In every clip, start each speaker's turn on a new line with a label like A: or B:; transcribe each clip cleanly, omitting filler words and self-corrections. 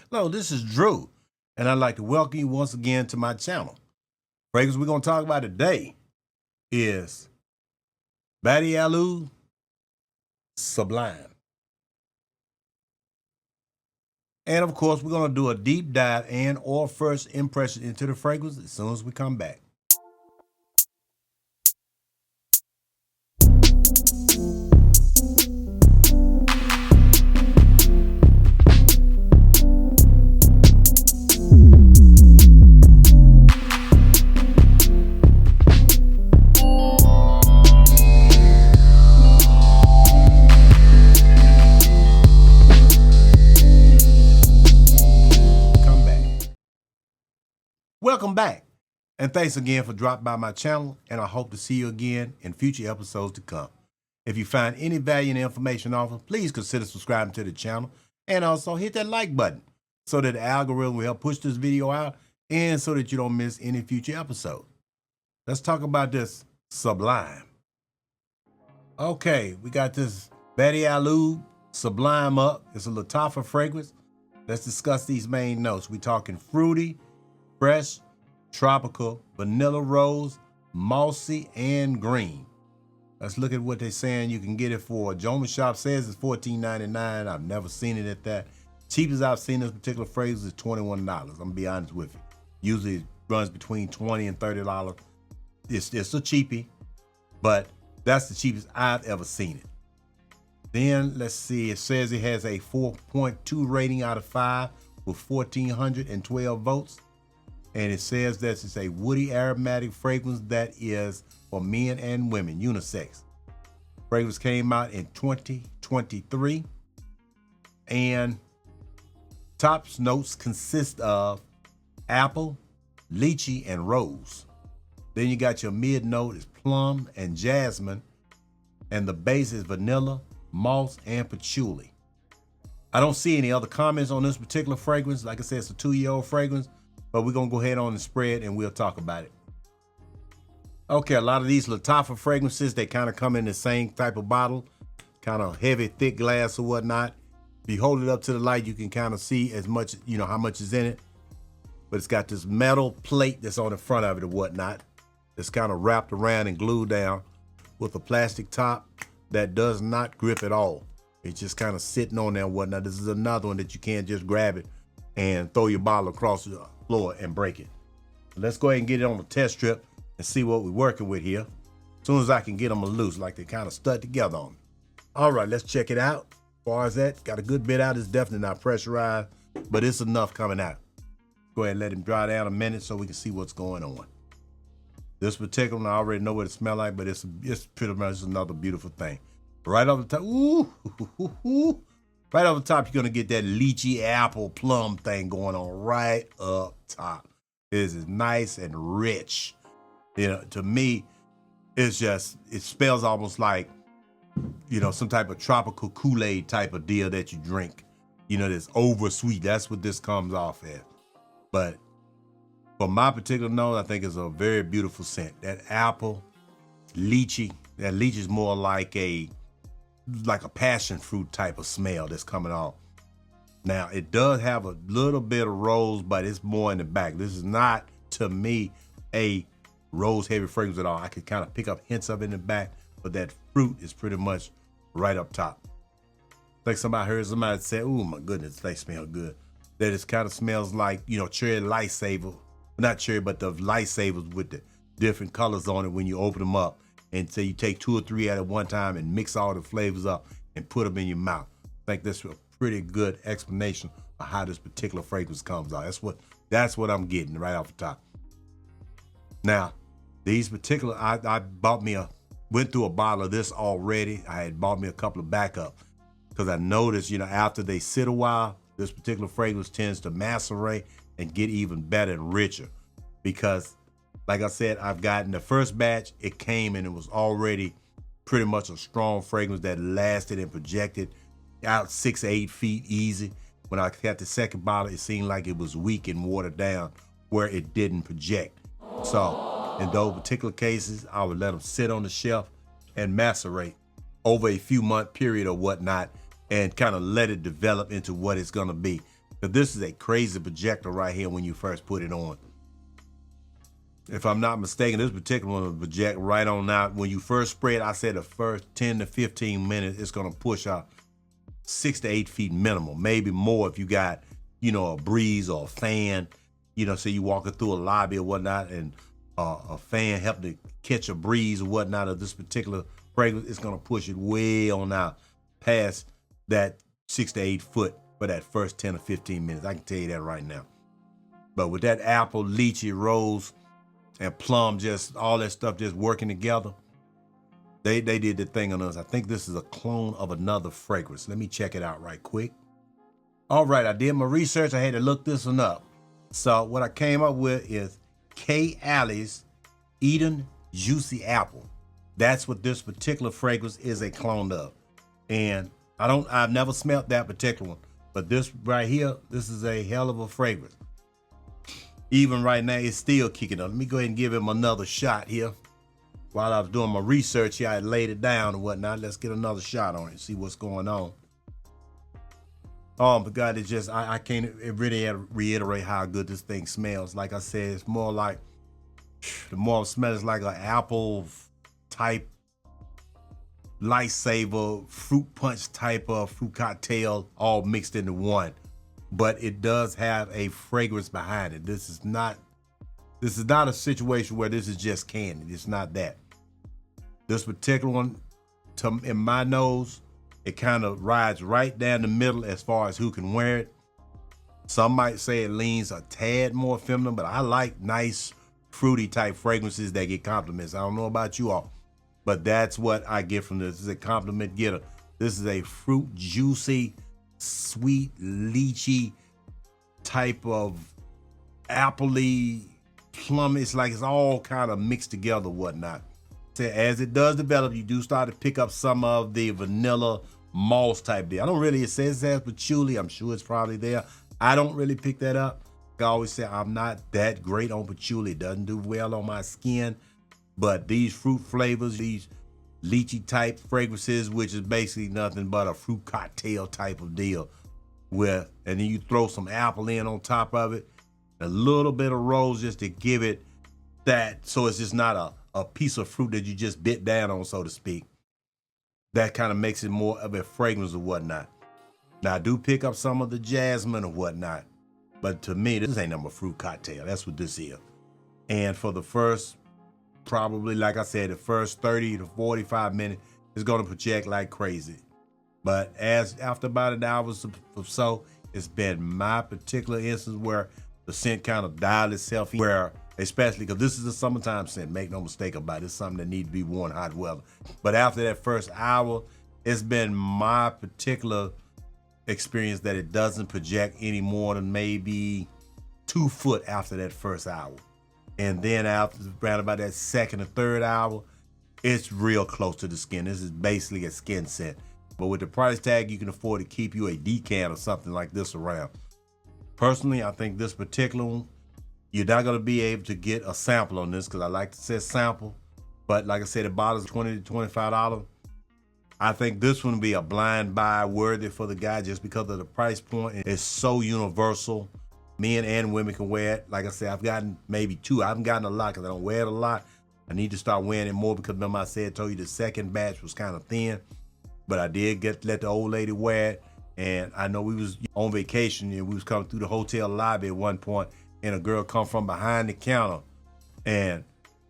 A: Hello, this is Drew, and I'd like to welcome you once again to my channel. Fragrance we're going to talk about today is Badee Al Oud Sublime. And of course, we're going to do a deep dive and or first impression into the fragrance as soon as we come back. Welcome back, and thanks again for dropping by my channel, and I hope to see you again in future episodes to come. If you find any value in the information offered, please consider subscribing to the channel, and also hit that like button so that the algorithm will help push this video out and so that you don't miss any future episodes. Let's talk about this Sublime. Okay, we got this Badee Al Oud Sublime up. It's a Lattafa fragrance. Let's discuss these main notes. We're talking fruity, fresh, tropical, vanilla rose, mossy, and green. Let's look at what they're saying. You can get it for, Joma Shop says it's $14.99. I've never seen it at that. Cheapest I've seen this particular fragrance is $21. I'm gonna be honest with you. Usually it runs between $20 and $30. It's a cheapie, but that's the cheapest I've ever seen it. Then let's see, it says it has a 4.2 rating out of 5 with 1,412 votes. And it says that it's a woody aromatic fragrance that is for men and women, unisex. Fragrance came out in 2023. And top notes consist of apple, lychee, and rose. Then you got your mid note is plum and jasmine. And the base is vanilla, moss, and patchouli. I don't see any other comments on this particular fragrance. Like I said, it's a 2-year-old fragrance. But we're gonna go ahead on and spread and we'll talk about it. Okay, a lot of these Lattafa fragrances, they kind of come in the same type of bottle, kind of heavy, thick glass or whatnot. If you hold it up to the light, you can kind of see as much, how much is in it. But it's got this metal plate that's on the front of it or whatnot. That's kind of wrapped around and glued down with a plastic top that does not grip at all. It's just kind of sitting on there and whatnot. This is another one that you can't just grab it and throw your bottle across the floor and break it. Let's go ahead and get it on the test strip and see what we're working with here. As soon as I can get them loose, like they kind of stud together on me. All right, let's check it out. As far as that, got a good bit out. It's definitely not pressurized, but it's enough coming out. Go ahead and let him dry down a minute so we can see what's going on. This particular one, I already know what it smells like, but it's pretty much another beautiful thing. Right off the top, ooh. Right off the top, you're gonna get that lychee apple plum thing going on right up top. It is nice and rich. To me, it smells almost like, some type of tropical Kool-Aid type of deal that you drink. That's over sweet. That's what this comes off as. But for my particular note, I think it's a very beautiful scent. That apple, lychee, that lychee is more like a passion fruit type of smell that's coming off. Now, it does have a little bit of rose, but it's more in the back. This is not, to me, a rose heavy fragrance at all. I could kind of pick up hints of it in the back, but that fruit is pretty much right up top. Like I heard somebody say, oh my goodness, they smell good. That it kind of smells like, cherry lightsaber. Not cherry, but the lightsabers with the different colors on it when you open them up. And so you take 2 or 3 at one time and mix all the flavors up and put them in your mouth. I think that's a pretty good explanation of how this particular fragrance comes out. That's what I'm getting right off the top. Now, these particular, I went through a bottle of this already. I had bought me a couple of backup because I noticed, after they sit a while, this particular fragrance tends to macerate and get even better and richer because, like I said, I've gotten the first batch, it came and it was already pretty much a strong fragrance that lasted and projected out 6 or 8 feet easy. When I got the second bottle, it seemed like it was weak and watered down where it didn't project. So in those particular cases, I would let them sit on the shelf and macerate over a few month period or whatnot and kind of let it develop into what it's gonna be. But this is a crazy projector right here when you first put it on. If I'm not mistaken, this particular one will project right on out. When you first spray it, I said the first 10 to 15 minutes, it's gonna push out 6 to 8 feet minimum, maybe more if you got, a breeze or a fan, say you walking through a lobby or whatnot, and a fan help to catch a breeze or whatnot of this particular fragrance, it's gonna push it way on out past that 6 to 8 foot for that first 10 or 15 minutes. I can tell you that right now. But with that apple, lychee, rose, and plum, just all that stuff just working together, they did the thing on us. I think this is a clone of another fragrance. Let me check it out right quick. All right, I did my research. I had to look this one up. So what I came up with is K. Alley's Eden Juicy Apple. That's what this particular fragrance is a clone of. And I've never smelled that particular one, but this right here, this is a hell of a fragrance. Even right now, it's still kicking up. Let me go ahead and give him another shot here. While I was doing my research here, I laid it down and whatnot. Let's get another shot on it, see what's going on. Oh my God, it's just, I can't really reiterate how good this thing smells. Like I said, it's more like, the more it smells like an apple type, lightsaber, fruit punch type of fruit cocktail, all mixed into one. But it does have a fragrance behind it. This is not a situation where this is just candy. It's not that. This particular one, in my nose, it kind of rides right down the middle as far as who can wear it. Some might say it leans a tad more feminine, but I like nice, fruity type fragrances that get compliments. I don't know about you all, but that's what I get from this. This is a compliment getter. This is a fruit, juicy, sweet, lychee type of appley, plum. It's like it's all kind of mixed together, whatnot. So as it does develop, you do start to pick up some of the vanilla moss type deal. I don't really, it says it has patchouli. I'm sure it's probably there. I don't really pick that up. Like I always say, I'm not that great on patchouli. It doesn't do well on my skin. But these fruit flavors, these lychee type fragrances, which is basically nothing but a fruit cocktail type of deal and then you throw some apple in on top of it, a little bit of rose just to give it that, so it's just not a piece of fruit that you just bit down on, so to speak. That kind of makes it more of a fragrance or whatnot. Now I do pick up some of the jasmine or whatnot, but to me, this ain't no fruit cocktail. That's what this is. And for the first, probably, like I said, the first 30 to 45 minutes, it's gonna project like crazy. But after about an hour or so, it's been my particular instance where the scent kind of dialed itself in, where, especially because this is a summertime scent, make no mistake about it, it's something that needs to be worn hot weather. But after that first hour, it's been my particular experience that it doesn't project any more than maybe 2 foot after that first hour. And then after around about that second or third hour, it's real close to the skin. This is basically a skin scent. But with the price tag, you can afford to keep you a decant or something like this around. Personally, I think this particular one, you're not gonna be able to get a sample on this because I like to say sample. But like I said, the bottle's $20 to $25. I think this one will be a blind buy worthy for the guy just because of the price point. It's so universal. Men and women can wear it. Like I said, I've gotten maybe 2. I haven't gotten a lot because I don't wear it a lot. I need to start wearing it more because remember I told you the second batch was kind of thin. But I did let the old lady wear it. And I know we was on vacation and we was coming through the hotel lobby at one point, and a girl come from behind the counter and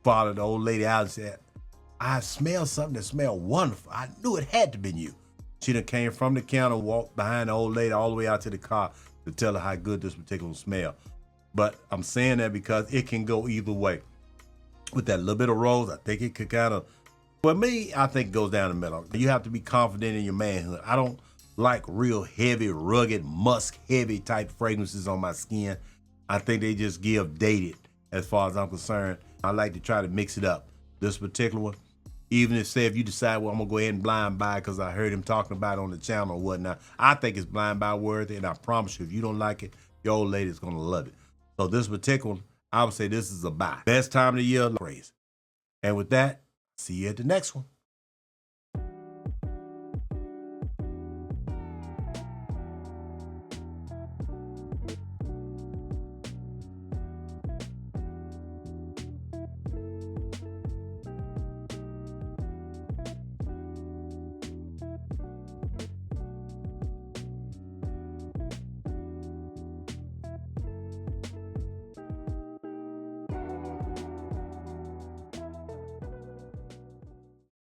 A: followed the old lady out and said, I smell something that smelled wonderful. I knew it had to been you. She done came from the counter, walked behind the old lady all the way out to the car to tell her how good this particular smell. But I'm saying that because it can go either way. With that little bit of rose, I think it could kind of, for me, I think it goes down the middle. You have to be confident in your manhood. I don't like real heavy, rugged, musk heavy type fragrances on my skin. I think they just give dated as far as I'm concerned. I like to try to mix it up. This particular one, even if you decide, well, I'm gonna go ahead and blind buy because I heard him talking about it on the channel or whatnot, I think it's blind buy worthy, and I promise you, if you don't like it, your old lady's gonna love it. So this particular one, I would say this is a buy. Best time of the year, crazy. And with that, see you at the next one.